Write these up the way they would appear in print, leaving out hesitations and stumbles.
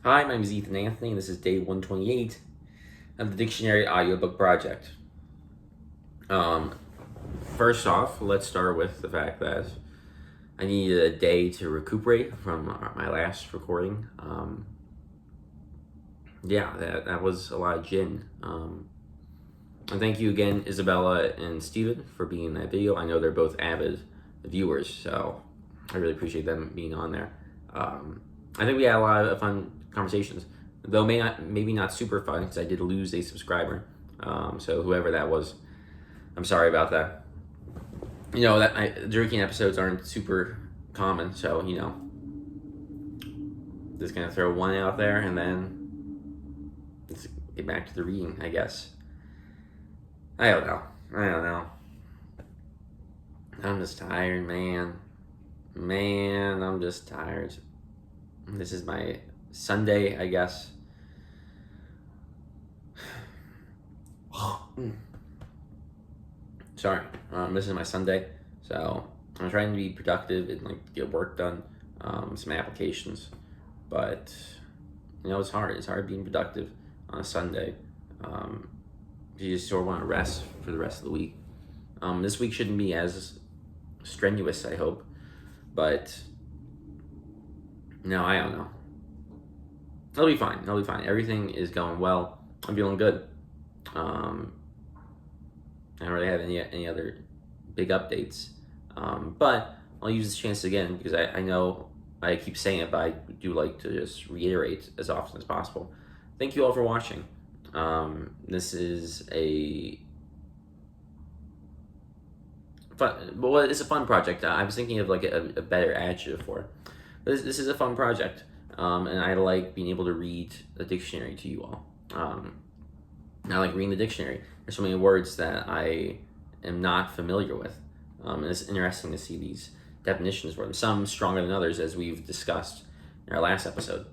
Hi, my name is Ethan Anthony, and this is day 128 of the Dictionary Audiobook Project. First off, let's start with the fact that I needed a day to recuperate from my last recording. That was a lot of gin. And thank you again, Isabella and Steven, for being in that video. I know they're both avid viewers, so I really appreciate them being on there. I think we had a lot of fun conversations, though maybe not super fun, because I did lose a subscriber. So whoever that was, I'm sorry about that. You know, that my drinking episodes aren't super common, so, you know, just gonna throw one out there and then let's get back to the reading, I guess. I don't know. I'm just tired, man. I'm just tired. This is my Sunday, I guess. Sorry, this is my Sunday, so I'm trying to be productive and get work done, some applications, but you know, it's hard. It's hard being productive on a Sunday. You just sort of want to rest for the rest of the week. This week shouldn't be as strenuous, I hope, but no, I don't know. It'll be fine. Everything is going well. I'm feeling good. I don't really have any other big updates, but I'll use this chance again because I know I keep saying it, but I do like to just reiterate as often as possible. Thank you all for watching. This is a fun, well, it's a fun project. I was thinking of a better adjective for it. This is a fun project, and I like being able to read a dictionary to you all. I like reading the dictionary. There's so many words that I am not familiar with, and it's interesting to see these definitions for them. Some stronger than others, as we've discussed in our last episode.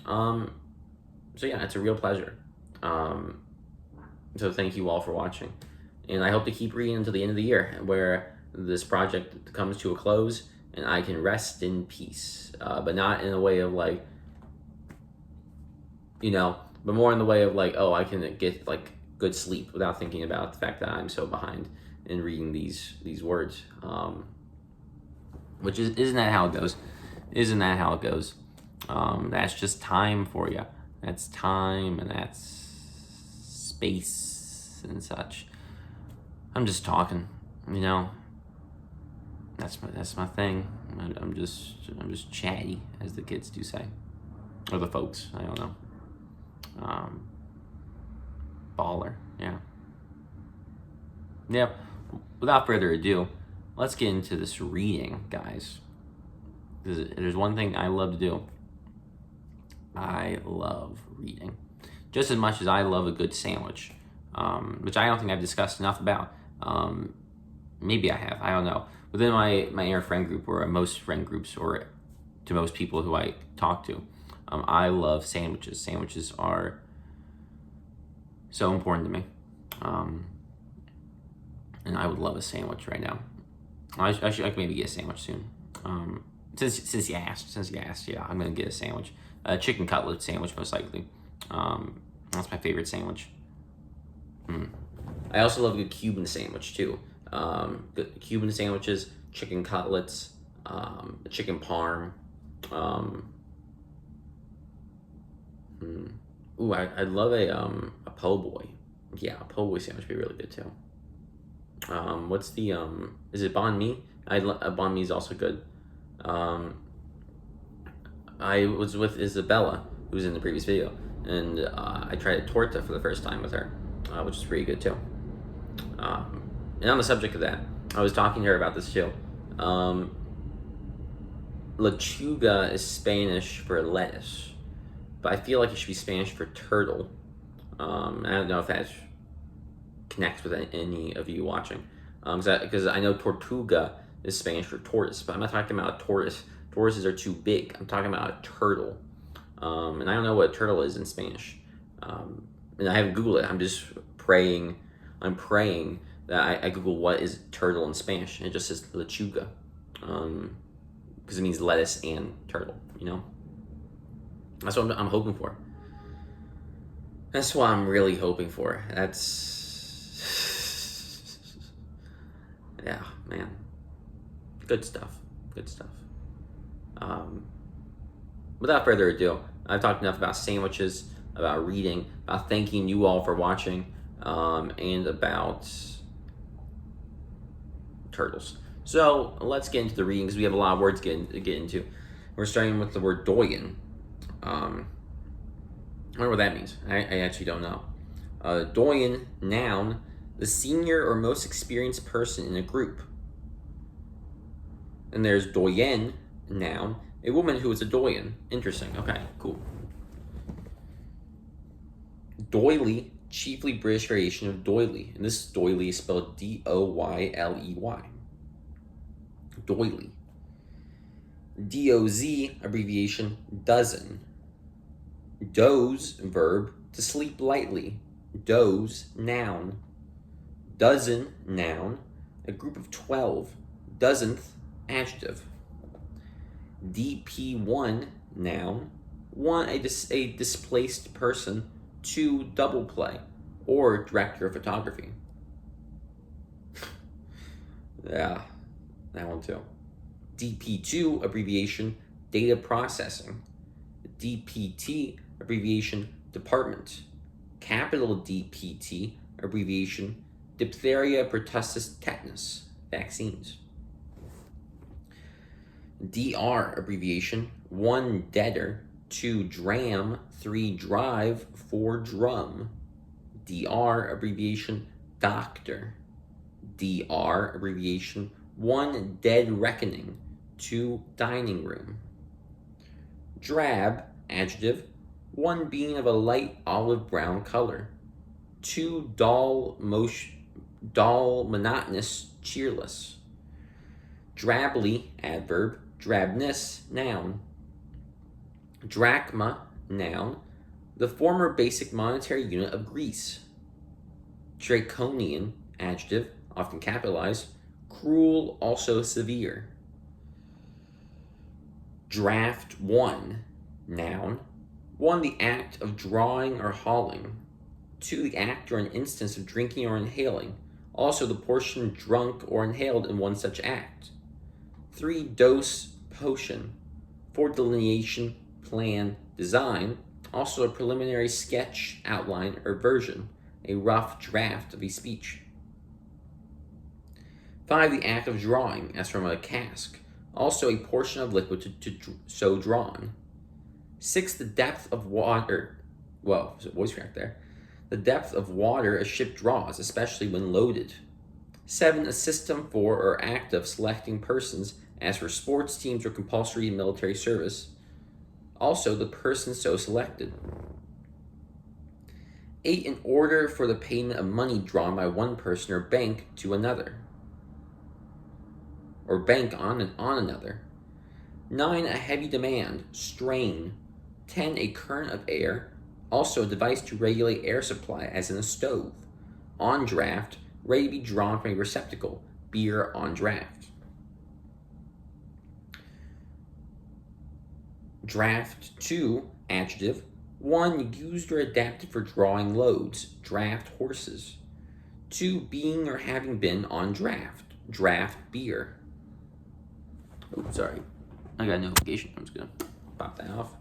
So yeah, it's a real pleasure. So thank you all for watching, and I hope to keep reading until the end of the year, where this project comes to a close and I can rest in peace, but not in a way of but more in the way of I can get good sleep without thinking about the fact that I'm so behind in reading these words. Which isn't that how it goes? Isn't that how it goes? That's just time for you. That's time, and that's space and such. I'm just talking, you know. That's my thing. I'm just chatty, as the kids do say, or the folks. I don't know. Baller, yeah. Yep. Without further ado, let's get into this reading, guys. There's one thing I love to do. I love reading, just as much as I love a good sandwich, which I don't think I've discussed enough about. Maybe I have. I don't know. Within my inner friend group, or most friend groups, or to most people who I talk to, I love sandwiches. Sandwiches are so important to me, and I would love a sandwich right now. I could maybe get a sandwich soon. Since you asked, yeah, I'm gonna get a sandwich, a chicken cutlet sandwich most likely. That's my favorite sandwich. I also love a good Cuban sandwich too. Good Cuban sandwiches, chicken cutlets, chicken parm. Ooh, I'd love a po' boy. Yeah, a po' boy sandwich would be really good too. What's the is it banh mi? Banh mi is also good. I was with Isabella, who was in the previous video, and I tried a torta for the first time with her, which is pretty good too. And on the subject of that, I was talking to her about this too. Lechuga is Spanish for lettuce, but I feel like it should be Spanish for turtle. I don't know if that connects with any of you watching, because I know tortuga is Spanish for tortoise, but I'm not talking about a tortoise. Tortoises are too big. I'm talking about a turtle, and I don't know what a turtle is in Spanish, and I haven't Googled it. I'm just praying. I'm praying that I Google what is turtle in Spanish, and it just says lechuga, because it means lettuce and turtle, you know? That's what I'm hoping for. That's what I'm really hoping for. Yeah, man. Good stuff. Good stuff. Without further ado, I've talked enough about sandwiches, about reading, about thanking you all for watching, and about turtles. So let's get into the reading because we have a lot of words to get into. We're starting with the word doyen. I wonder what that means. I actually don't know. Doyen, noun, the senior or most experienced person in a group. And there's doyenne, noun, a woman who is a doyen. Interesting. Okay, cool. Doily, chiefly British variation of doily. And this doily is spelled D-O-Y-L-E-Y. Doily. D-O-Z, abbreviation, dozen. Doze, verb, to sleep lightly. Doze, noun. Dozen, noun, a group of 12. Dozenth, adjective. DP1, noun, 1, a displaced person. 2, double play, or director of photography. Yeah, that one too. DP2, abbreviation, data processing. DPT, abbreviation, department. Capital DPT, abbreviation, diphtheria, pertussis, tetanus, vaccines. DR, abbreviation, 1, deader, 2, dram, 3, drive, 4, drum. DR, abbreviation, doctor. DR, abbreviation, 1, dead reckoning, 2, dining room. Drab, adjective, 1, being of a light olive brown color. 2, dull, monotonous, cheerless. Drably, adverb, drabness, noun. Drachma, noun, the former basic monetary unit of Greece. Draconian, adjective, often capitalized, cruel, also severe. Draft 1, noun, 1, the act of drawing or hauling. 2, the act or an instance of drinking or inhaling, also the portion drunk or inhaled in one such act. 3, dose, potion. 4, delineation, plan, design, also a preliminary sketch, outline, or version, a rough draft of a speech. 5, the act of drawing, as from a cask, also a portion of liquid so drawn. 6, the depth of water, there's a voice crack there. The depth of water a ship draws, especially when loaded. 7, a system for or act of selecting persons, as for sports teams or compulsory military service, also the person so selected. 8, an order for the payment of money drawn by one person or bank to another, or bank on another. 9, a heavy demand, strain. 10, a current of air, also a device to regulate air supply, as in a stove. On draft, ready to be drawn from a receptacle, beer on draft. Draft 2, adjective, 1, used or adapted for drawing loads, draft horses. 2, being or having been on draft, draft beer. Oh, sorry, I got a notification, I'm just gonna pop that off.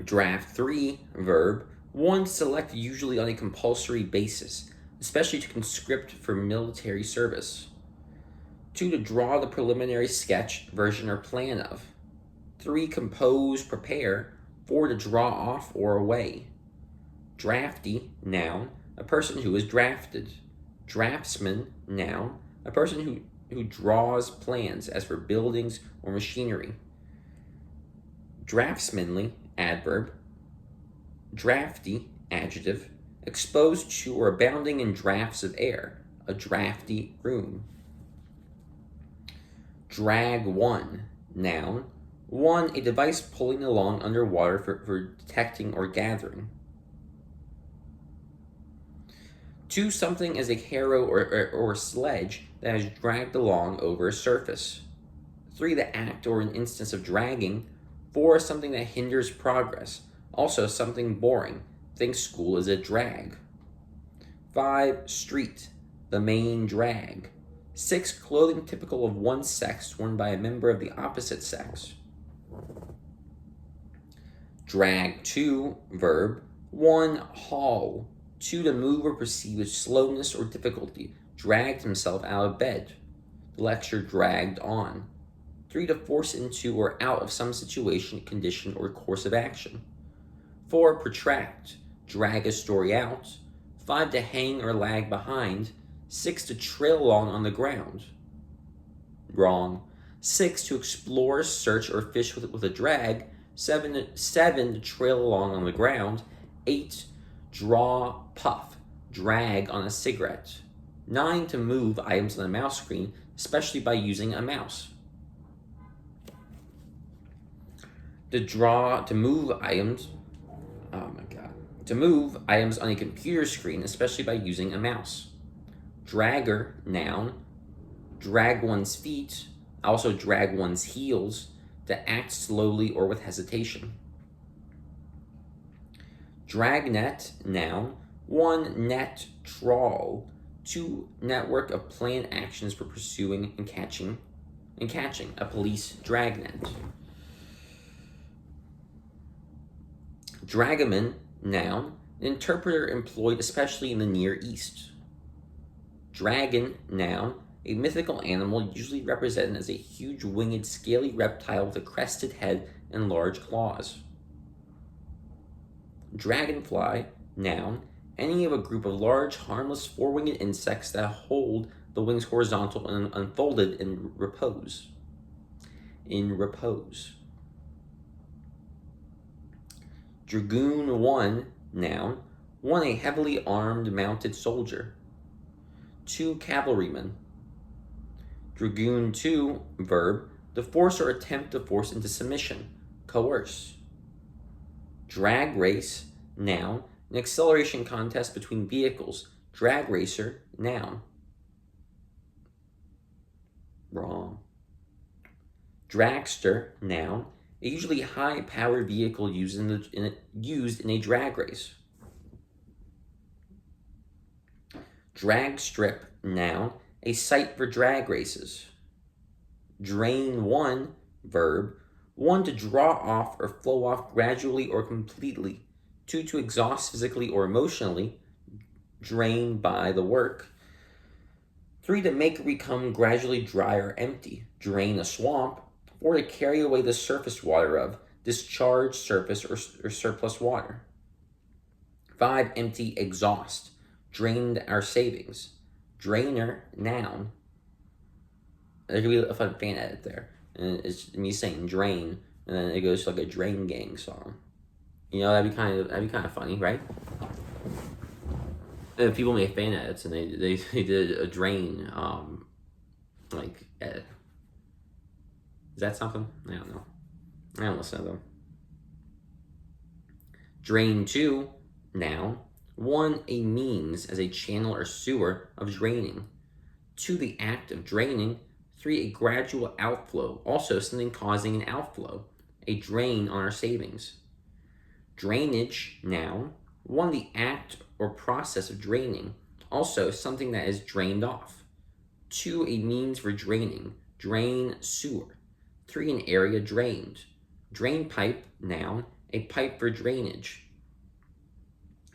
Draft 3, verb, 1, select usually on a compulsory basis, especially to conscript for military service. 2, to draw the preliminary sketch, version, or plan of. 3, compose, prepare. 4, to draw off or away. Drafty, noun, a person who is drafted. Draftsman, noun, a person who draws plans, as for buildings or machinery. Draftsmanly, adverb. Drafty, adjective, exposed to or abounding in drafts of air, a drafty room. Drag 1, noun, 1, a device pulling along underwater for detecting or gathering. 2, something as a harrow or sledge that is dragged along over a surface. 3, the act or an instance of dragging. 4, something that hinders progress. Also, something boring. Think school is a drag. 5, street, the main drag. 6, clothing typical of one sex worn by a member of the opposite sex. Drag 2, verb. 1, haul. 2, to move or proceed with slowness or difficulty. Dragged himself out of bed. The lecture dragged on. 3, to force into or out of some situation, condition, or course of action. 4, protract. Drag a story out. 5, to hang or lag behind. 6, to trail along on the ground. Wrong. 6, to explore, search, or fish with a drag. 7, to trail along on the ground. 8, draw, puff, drag on a cigarette. 9, to move items on the mouse screen, especially by using a mouse. To move items on a computer screen, especially by using a mouse. Dragger, noun. Drag one's feet, also drag one's heels, to act slowly or with hesitation. Dragnet, noun. 1, net, trawl. 2, network of planned actions for pursuing and catching, a police dragnet. Dragoman, noun. An interpreter employed especially in the Near East. Dragon, noun. A mythical animal usually represented as a huge winged scaly reptile with a crested head and large claws. Dragonfly, noun. Any of a group of large, harmless, four-winged insects that hold the wings horizontal and unfolded in repose. Dragoon 1, noun. 1, a heavily armed mounted soldier. 2, cavalryman. Dragoon 2, verb. To force or attempt to force into submission. Coerce. Drag race, noun. An acceleration contest between vehicles. Drag racer, noun. Wrong. Dragster, noun. A usually high-powered vehicle used in a drag race. Drag strip, noun. A site for drag races. Drain 1, verb. 1, to draw off or flow off gradually or completely. 2, to exhaust physically or emotionally. Drain by the work. 3, to make or become gradually dry or empty. Drain a swamp. 4, to carry away the surface water of. Discharge surface or surplus water. 5, empty, exhaust. Drained our savings. Drainer, noun. There could be a fun fan edit there. And it's me saying drain, and then it goes to like a Drain Gang song. You know, that'd be kind of funny, right? And people make fan edits, and they did a drain like edit. Is that something? I don't know. I don't listen to them. Drain 2, noun. 1, a means as a channel or sewer of draining. 2, the act of draining. 3, a gradual outflow, also something causing an outflow, a drain on our savings. Drainage, noun. 1, the act or process of draining, also something that is drained off. 2, a means for draining, drain sewer. 3, an area drained. Drain pipe, noun. A pipe for drainage.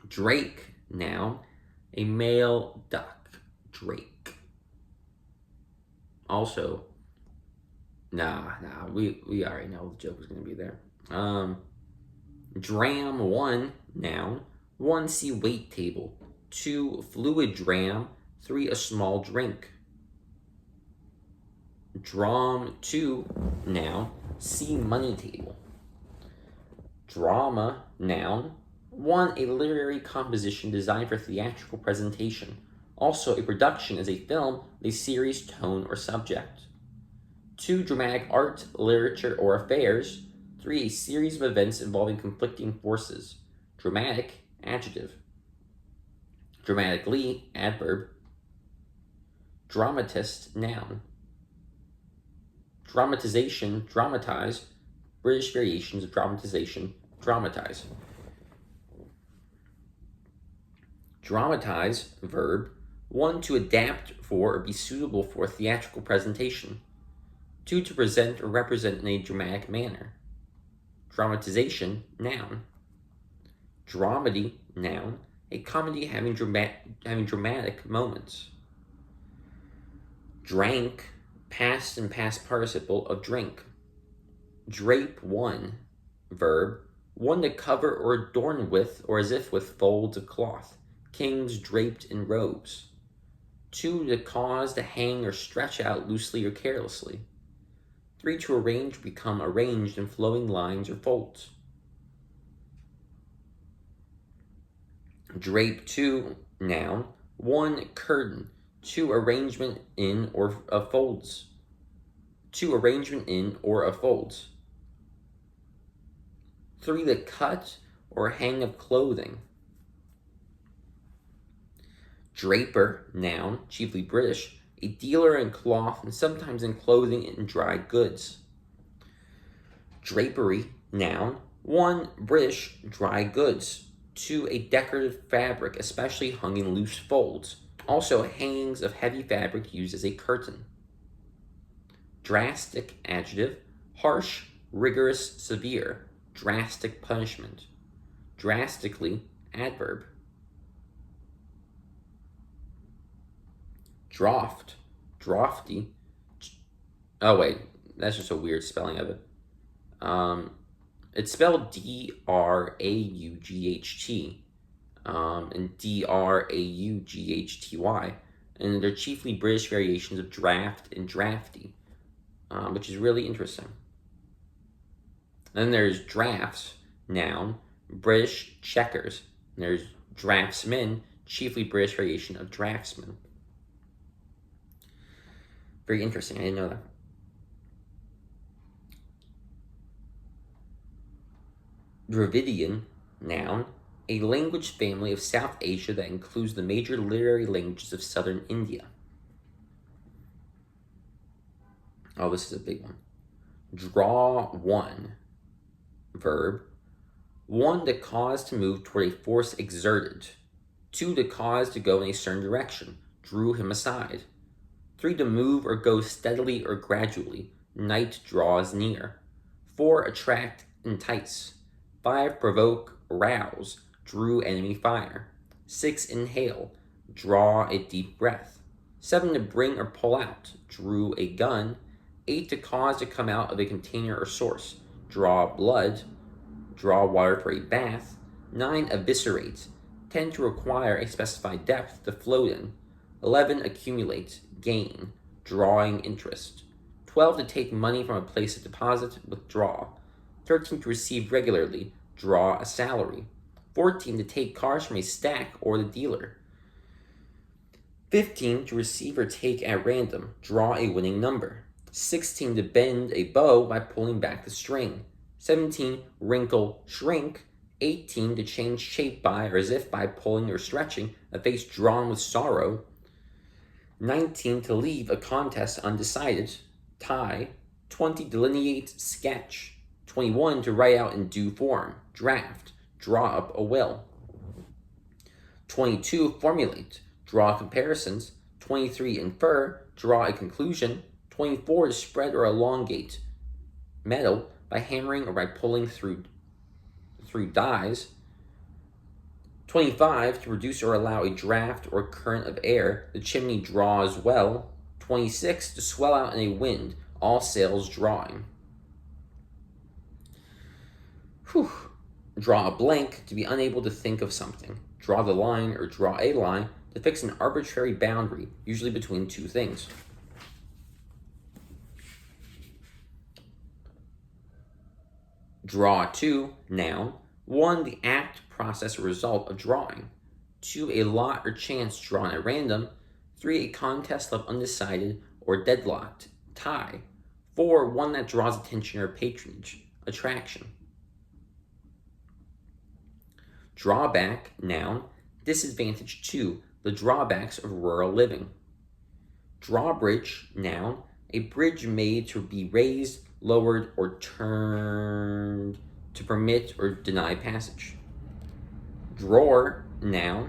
Drake, noun. A male duck, drake. Also, we already know the joke was going to be there. Dram 1, noun. 1, see wait table. 2, fluid dram. 3, a small drink. Dram 2, noun. See money table. Drama, noun. 1, a literary composition designed for theatrical presentation. Also, a production is a film with a series, tone, or subject. 2, dramatic art, literature, or affairs. 3, a series of events involving conflicting forces. Dramatic, adjective. Dramatically, adverb. Dramatist, noun. Dramatization, dramatize. British variations of dramatization, dramatize. Dramatize, verb, 1. To adapt for or be suitable for theatrical presentation. 2. To present or represent in a dramatic manner. Dramatization, noun. Dramedy, noun, a comedy having dramatic moments. Drank, past and past participle of drink. Drape, 1, verb, 1 to cover or adorn with or as if with folds of cloth. Kings draped in robes. 2. To cause to hang or stretch out loosely or carelessly. 3. To arrange or become arranged in flowing lines or folds. Drape, 2, noun, 1. Curtain, 2. Arrangement in or of folds. 2. Arrangement in or of folds. 3. The cut or hang of clothing. Draper, noun, chiefly British, a dealer in cloth and sometimes in clothing and dry goods. Drapery, noun, 1. British, dry goods. 2. A decorative fabric, especially hung in loose folds. Also, hangings of heavy fabric used as a curtain. Drastic, adjective, harsh, rigorous, severe. Drastic punishment. Drastically, adverb. Draught, draughty. Oh wait, that's just a weird spelling of it. It's spelled D-R-A-U-G-H-T and D-R-A-U-G-H-T-Y, and they're chiefly British variations of draft and drafty, which is really interesting. Then there's drafts, noun, British checkers. And there's draftsman, chiefly British variation of draftsman. Very interesting, I didn't know that. Dravidian, noun, a language family of South Asia that includes the major literary languages of southern India. Oh, this is a big one. Draw, 1, verb, 1. To cause to move toward a force exerted. 2. To cause to go in a certain direction. Drew him aside. 3. To move or go steadily or gradually. Night draws near. 4. Attract, entice. 5. Provoke, rouse. Drew enemy fire. 6. Inhale. Draw a deep breath. 7. To bring or pull out. Drew a gun. 8. To cause to come out of a container or source. Draw blood. Draw water for a bath. 9. Eviscerate. 10. To require a specified depth to float in. 11. Accumulate, gain, drawing interest. 12. To take money from a place of deposit, withdraw. 13. To receive regularly, draw a salary. 14. To take cars from a stack or the dealer. 15. To receive or take at random, draw a winning number. 16. To bend a bow by pulling back the string. 17. Wrinkle, shrink. 18. To change shape by or as if by pulling or stretching a face drawn with sorrow. 19. To leave a contest undecided, tie. 20. Delineate, sketch. 21. To write out in due form, draft, draw up a will. 22. Formulate, draw comparisons. 23. Infer, draw a conclusion. 24. To spread or elongate metal by hammering or by pulling through dies. 25. To reduce or allow a draft or current of air, the chimney draws well. 26. To swell out in a wind, all sails drawing. Draw a blank, to be unable to think of something. Draw the line or draw a line, to fix an arbitrary boundary, usually between two things. Draw, 2, noun. 1. The act, process, or result of drawing. 2. A lot or chance drawn at random. 3. A contest left undecided or deadlocked, tie. 4. One that draws attention or patronage, attraction. Drawback, noun. Disadvantage, 2. The drawbacks of rural living. Drawbridge, noun. A bridge made to be raised lowered, or turned to permit or deny passage. Drawer, noun,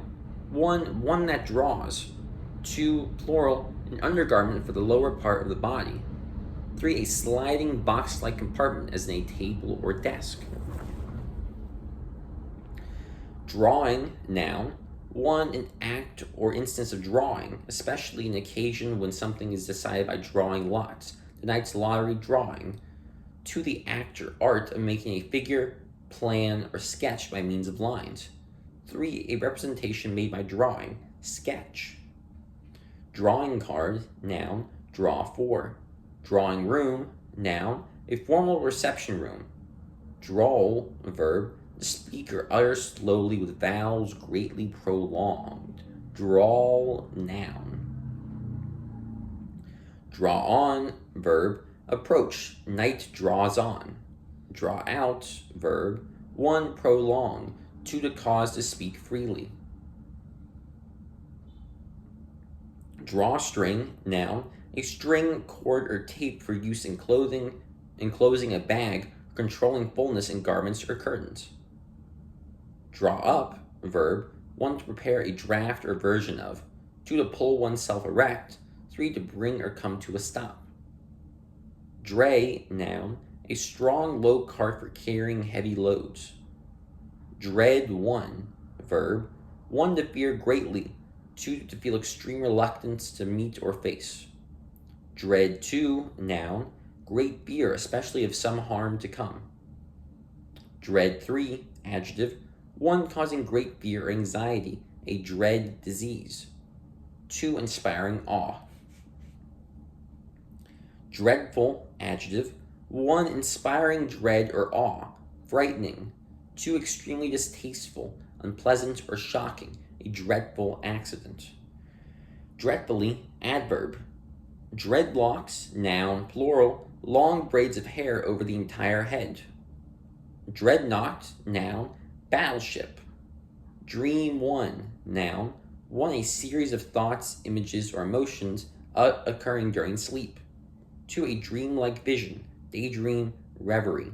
one that draws. 2, plural, an undergarment for the lower part of the body. 3, a sliding box-like compartment as in a table or desk. Drawing, noun, 1, an act or instance of drawing, especially an occasion when something is decided by drawing lots. The knight's lottery drawing. 2, the act or art of making a figure, plan, or sketch by means of lines. 3, a representation made by drawing, sketch. Drawing card, noun, draw 4. Drawing room, noun, a formal reception room. Drawl, verb, the speaker utters slowly with vowels greatly prolonged. Drawl, noun. Draw on, verb, approach, knight draws on. Draw out, verb, 1, prolong, 2, to cause to speak freely. Drawstring, noun, a string, cord, or tape for use in clothing, enclosing a bag, controlling fullness in garments or curtains. Draw up, verb, 1, to prepare a draft or version of. 2, to pull oneself erect. 3, to bring or come to a stop. Dray, noun, a strong, low cart for carrying heavy loads. Dread 1, verb, 1, to fear greatly. 2, to feel extreme reluctance to meet or face. Dread 2, noun, great fear, especially of some harm to come. Dread 3, adjective, 1, causing great fear or anxiety, a dread disease. 2, inspiring awe. Dreadful, adjective, 1, inspiring dread or awe, frightening. 2, extremely distasteful, unpleasant, or shocking, a dreadful accident. Dreadfully, adverb. Dreadlocks, noun, plural, long braids of hair over the entire head. Dreadnought, noun, battleship. Dream 1, noun, 1, a series of thoughts, images, or emotions occurring during sleep. 2, a dreamlike vision, daydream, reverie.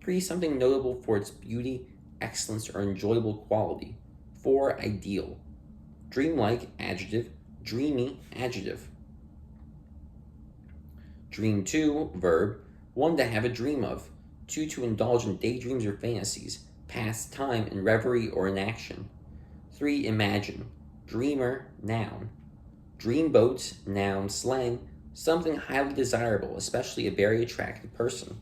3, something notable for its beauty, excellence, or enjoyable quality. 4, ideal. Dreamlike, adjective, dreamy, adjective. Dream 2, verb, 1, to have a dream of. 2, to indulge in daydreams or fantasies, pass time in reverie or inaction. 3, imagine. Dreamer, noun. Dreamboat, noun, slang, something highly desirable, especially a very attractive person.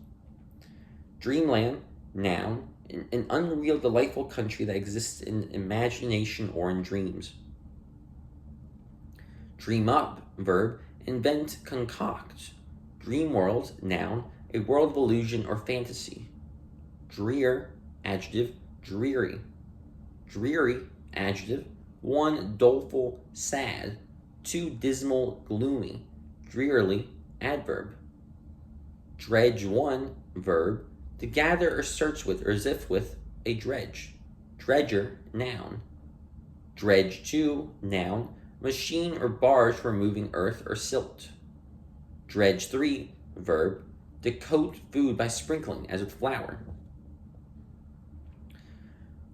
Dreamland, noun, an unreal, delightful country that exists in imagination or in dreams. Dream up, verb, invent, concoct. Dream world, noun, a world of illusion or fantasy. Drear, adjective, dreary. Dreary, adjective, 1, doleful, sad. 2, dismal, gloomy. Drearily, adverb. Dredge 1, verb, to gather or search with or as if with a dredge. Dredger, noun. Dredge 2, noun, machine or barge for moving earth or silt. Dredge 3, verb, to coat food by sprinkling as with flour.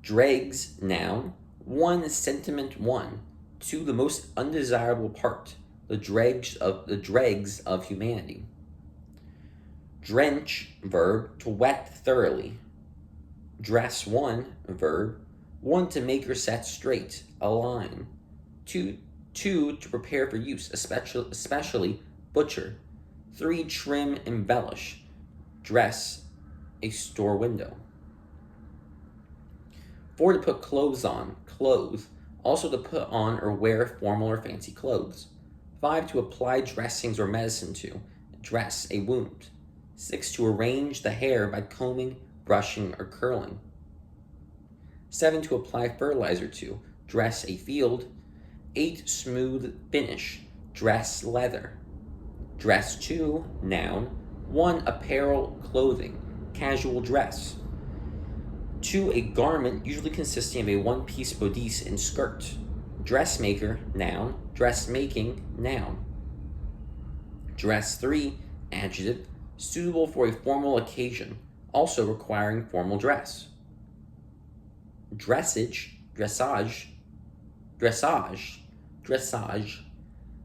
Dregs, noun, 1, sentiment 1, 2, the most undesirable part, the dregs of humanity. Drench, verb, to wet thoroughly. Dress 1, verb, 1, to make or set straight, align. 2, to prepare for use, especially butcher. 3, trim, embellish. Dress, a store window. 4, to put clothes on, clothe, also to put on or wear formal or fancy clothes. 5, to apply dressings or medicine to, dress, a wound. 6, to arrange the hair by combing, brushing, or curling. 7, to apply fertilizer to, dress, a field. 8, smooth finish, dress, leather. Dress 2, noun, 1, apparel, clothing, casual dress. 2, a garment usually consisting of a one-piece bodice and skirt. Dressmaker, noun, dressmaking, noun. Dress 3, adjective, suitable for a formal occasion, also requiring formal dress. Dressage, dressage,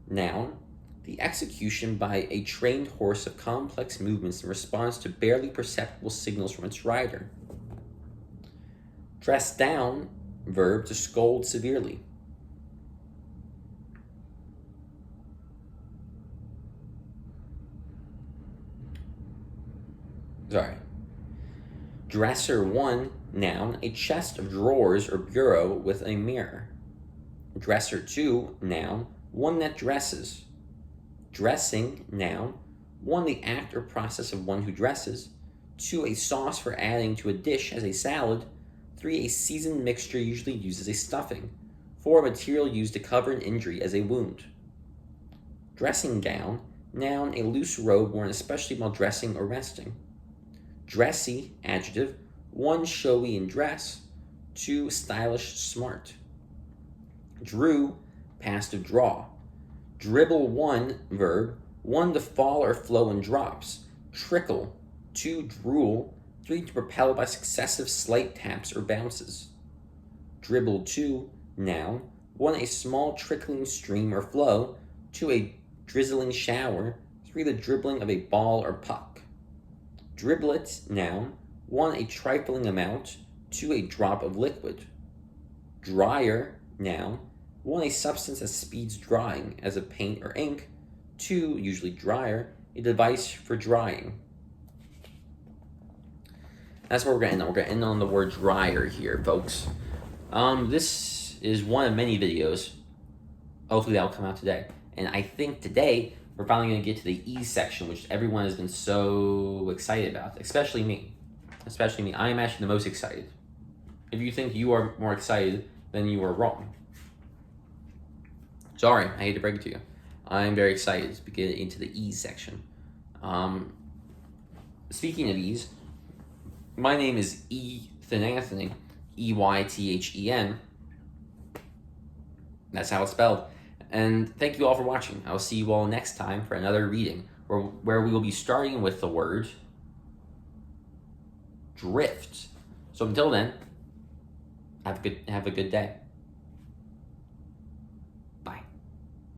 noun, the execution by a trained horse of complex movements in response to barely perceptible signals from its rider. Dress down, verb, to scold severely. Dresser 1, noun, a chest of drawers or bureau with a mirror. Dresser 2, noun, one that dresses. Dressing, noun, 1, the act or process of one who dresses. 2, a sauce for adding to a dish as a salad. 3, a seasoned mixture usually used as a stuffing. 4, a material used to cover an injury as a wound. Dressing gown, noun, a loose robe worn especially while dressing or resting. Dressy, adjective, 1, showy in dress. 2, stylish, smart. Drew, past of draw. Dribble 1, verb, 1, to fall or flow in drops. Trickle, 2, drool. 3, to propel by successive slight taps or bounces. Dribble 2, noun, 1, a small trickling stream or flow. 2, a drizzling shower. 3, the dribbling of a ball or puck. Driblet, noun, 1, a trifling amount. 2, a drop of liquid. Drier, noun, 1, a substance that speeds drying, as of paint or ink. 2, usually drier, a device for drying. That's where we're going to end on. We're going to end on the word drier here, folks. This is one of many videos. Hopefully that'll come out today. And I think today we're finally going to get to the E section, which everyone has been so excited about, especially me. I am actually the most excited. If you think you are more excited, then you are wrong. Sorry, I hate to break it to you. I'm very excited to get into the E section. Speaking of E's, my name is Ethan Anthony, Eythen. That's how it's spelled. And thank you all for watching. I will see you all next time for another reading, where we will be starting with the word drift. So until then, have a good day.